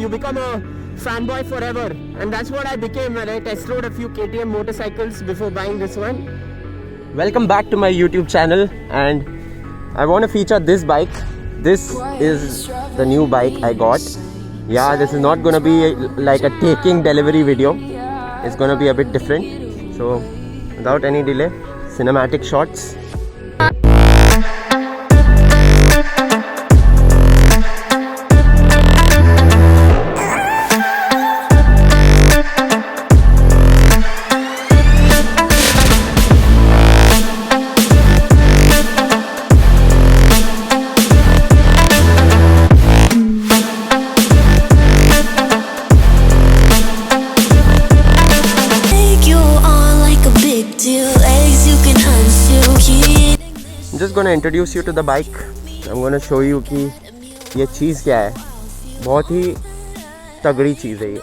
you become a fanboy forever, and that's what I became when I test rode a few KTM motorcycles before buying this one. Welcome back to my YouTube channel, and I want to feature this bike. This is the new bike I got. Yeah, this is not gonna be like a taking delivery video. It's gonna be a bit different. So without any delay, cinematic shots. I'm just gonna introduce you to the bike. I'm gonna show you कि ये चीज़ क्या है. बहुत ही तगड़ी चीज़ है ये.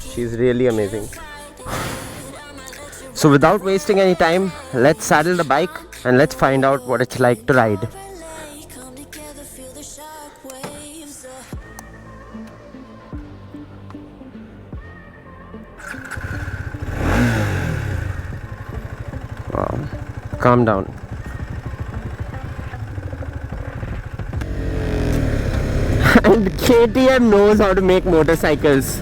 She's really amazing. So without wasting any time, let's saddle the bike and let's find out what it's like to ride. Wow. Calm down. And KTM knows how to make motorcycles.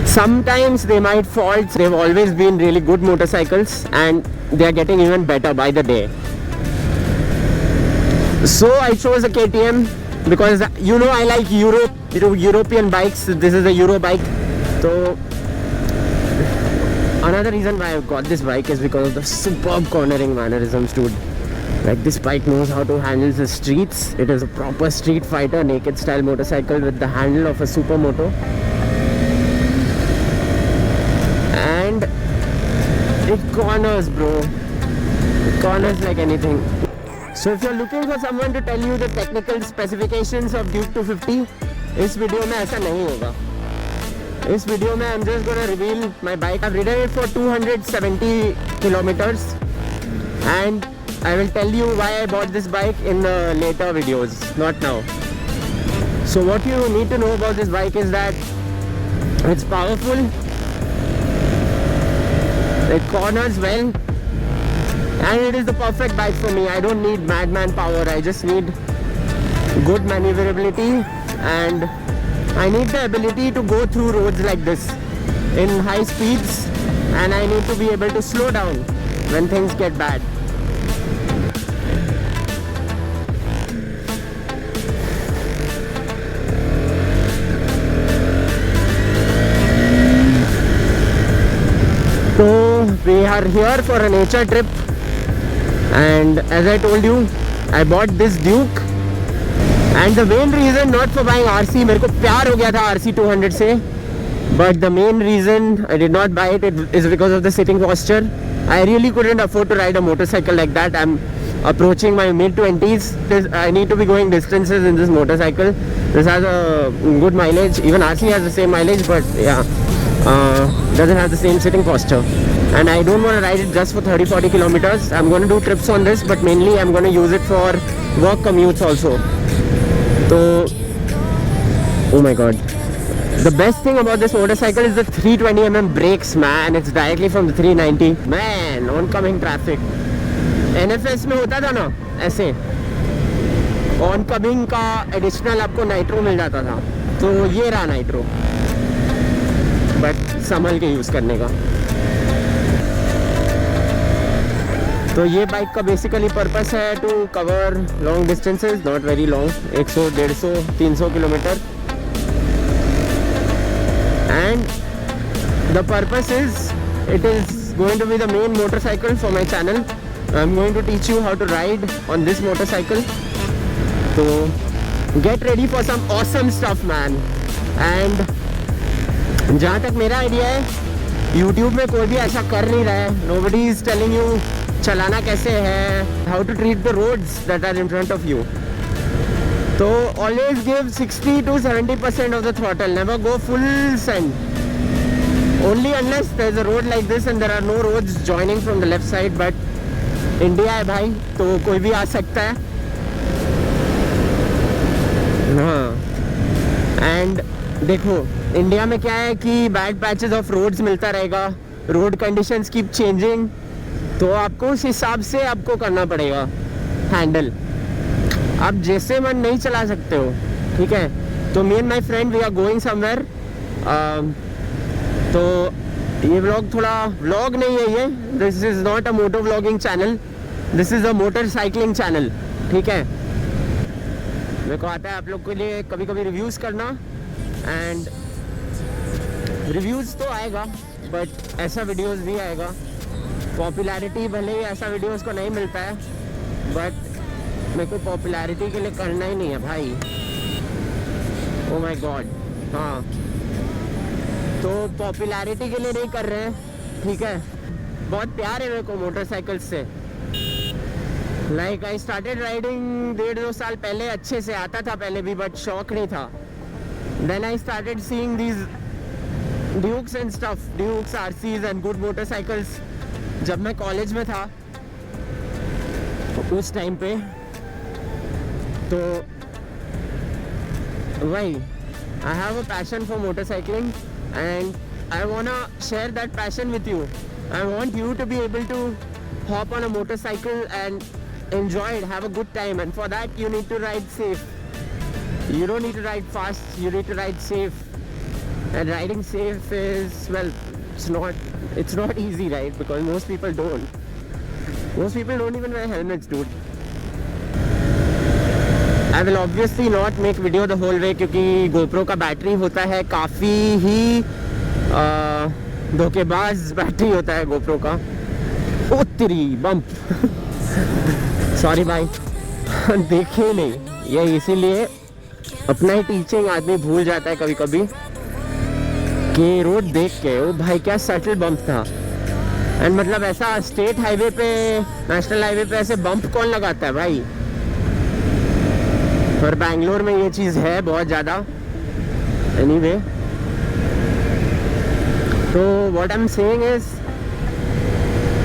Sometimes they might fault. They've always been really good motorcycles, and they are getting even better by the day. So I chose a KTM because you know I like European bikes. This is a Euro bike. So another reason why I got this bike is because of the superb cornering mannerisms, dude. Like, this bike knows how to handle the streets. It is a proper street fighter, naked style motorcycle with the handle of a supermoto. And it corners, bro. It corners like anything. So if you're looking for someone to tell you the technical specifications of Duke 250, इस video में ऐसा नहीं होगा. इस video में I'm just gonna reveal my bike. I've ridden it for 270 kilometers, and I will tell you why I bought this bike in the later videos, not now. So what you need to know about this bike is that it's powerful, it corners well, and it is the perfect bike for me. I don't need madman power, I just need good maneuverability, and I need the ability to go through roads like this in high speeds, and I need to be able to slow down when things get bad. So we are here for a nature trip, and as I told you, I bought this Duke, and the main reason not for buying RC, मेरे को प्यार हो गया था RC 200 से, but the main reason I did not buy it is because of the sitting posture. I really couldn't afford to ride a motorcycle like that. I'm approaching my mid-20s. I need to be going distances in this motorcycle. This has a good mileage. Even RC has the same mileage, but yeah, doesn't have the same sitting posture. And I don't want to ride it just for 30-40 kilometers. I'm going to do trips on this, but mainly I'm going to use it for work commutes also. So, oh my god. The best thing about this motorcycle is the 320mm brakes, man. It's directly from the 390. Man, oncoming traffic. NFS में होता था ना ऐसे, oncoming का additional आपको nitro मिल जाता था. तो ये रहा नाइट्रो, बट संभल के यूज़ करने का. तो ये बाइक का बेसिकली पर्पस है to cover long distances, not very long, 100, 150, 300 kilometre. And the purpose is, it is going to be the main motorcycle for my channel. I'm going to teach you how to ride on this motorcycle. So get ready for some awesome stuff, man. And जहाँ तक मेरा idea है, YouTube में कोई भी ऐसा कर नहीं रहा है. Nobody is telling you चलाना कैसे है, how to treat the roads that are in front of you. So always give 60 to 70% of the throttle. Never go full send. Only unless there's a road like this and there are no roads joining from the left side. But India है भाई, तो कोई भी आ सकता है. हाँ. And देखो India में क्या है कि बैड पैचेस ऑफ रोड्स मिलता रहेगा, रोड कंडीशंस कीप चेंजिंग, तो आपको उस हिसाब से आपको करना पड़ेगा हैंडल। आप जैसे मन नहीं चला सकते हो, ठीक है। तो me and my friend we are going somewhere, तो ये व्लॉग थोड़ा व्लॉग नहीं है ये, this is not a moto vlogging channel, this is a motor cycling channel, ठीक है। मेरे को आता है आप लोग के लिए कभी कभी रिव्यूज़ करना, एंड रिव्यूज़ तो आएगा बट ऐसा वीडियोस भी आएगा। पॉपुलैरिटी भले ही ऐसा वीडियोस को नहीं मिलता है, बट मेरे को पॉपुलैरिटी के लिए करना ही नहीं है भाई। ओ माय गॉड, हाँ, तो पॉपुलैरिटी के लिए नहीं कर रहे हैं, ठीक है। बहुत प्यार है मेरे को मोटरसाइकिल से। लाइक आई स्टार्टेड राइडिंग 1.5-2 साल पहले, अच्छे से आता था पहले भी, बट शौक नहीं था। Then I started seeing these Dukes and stuff, Dukes, RCs and good motorcycles. जब मैं कॉलेज में था उस टाइम पे, तो वही I have a passion for motorcycling and I wanna share that passion with you. I want you to be able to hop on a motorcycle and enjoy it, have a good time, and for that you need to ride safe. You don't need to ride fast, you need to ride safe. And riding safe is, well, it's not easy, right? Because most people don't even wear helmets, dude. I will obviously not make video the whole way क्योंकि GoPro का battery होता है काफ़ी ही धोखेबाज battery होता है GoPro का। ओ तेरी बम्प सॉरी भाई देखे नहीं, ये इसीलिए अपना ही टीचिंग आदमी भूल जाता है कभी कभी कि रोड देख के ओ भाई क्या सटल बम्प था। एंड मतलब ऐसा स्टेट हाईवे पे, नेशनल हाईवे पे ऐसे बम्प कौन लगाता है भाई। और बैंगलोर में ये चीज़ है बहुत ज़्यादा। एनीवे, तो what I am saying is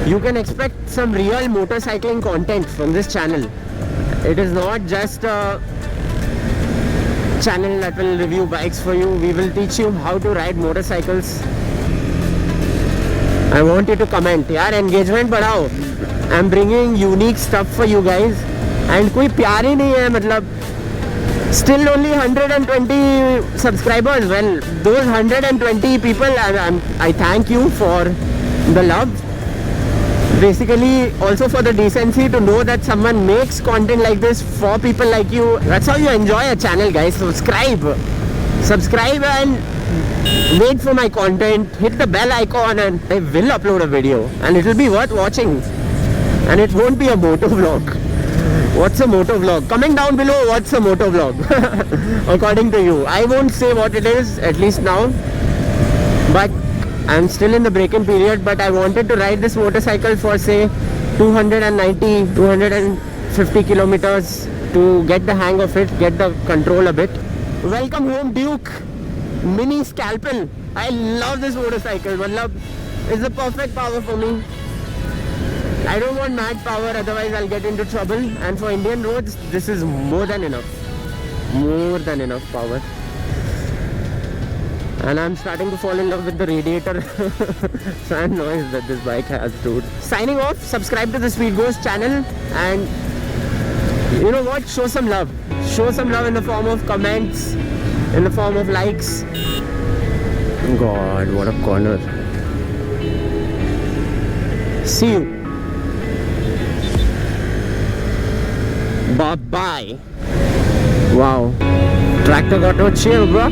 you can expect some real motorcycling content from this channel. It is not just a channel that will review bikes for you. We will teach you how to ride motorcycles. I want you to comment. यार engagement बढ़ाओ. I'm bringing unique stuff for you guys. And कोई प्यार ही नहीं है, मतलब still only 120 subscribers. Well, those 120 people, I thank you for the love. Basically also for the decency to know that someone makes content like this for people like you. That's how you enjoy a channel, guys. Subscribe and wait for my content. Hit the bell icon and I will upload a video and it will be worth watching, and it won't be a moto vlog. What's a moto vlog? Comment down below what's a moto vlog according to you. I won't say what it is, at least now, but I'm still in the break-in period, but I wanted to ride this motorcycle for say 250 kilometers to get the hang of it, get the control a bit. Welcome home, Duke Mini Scalpel. I love this motorcycle. Matlab, it's the perfect power for me. I don't want mad power, otherwise I'll get into trouble. And for Indian roads, this is more than enough. More than enough power. And I'm starting to fall in love with the radiator fan noise that this bike has, dude. Signing off. Subscribe to the Sweet Ghost channel, and you know what? Show some love. Show some love in the form of comments, in the form of likes. God, what a corner. See you. Bye bye. Wow. Tractor got no chill, bro.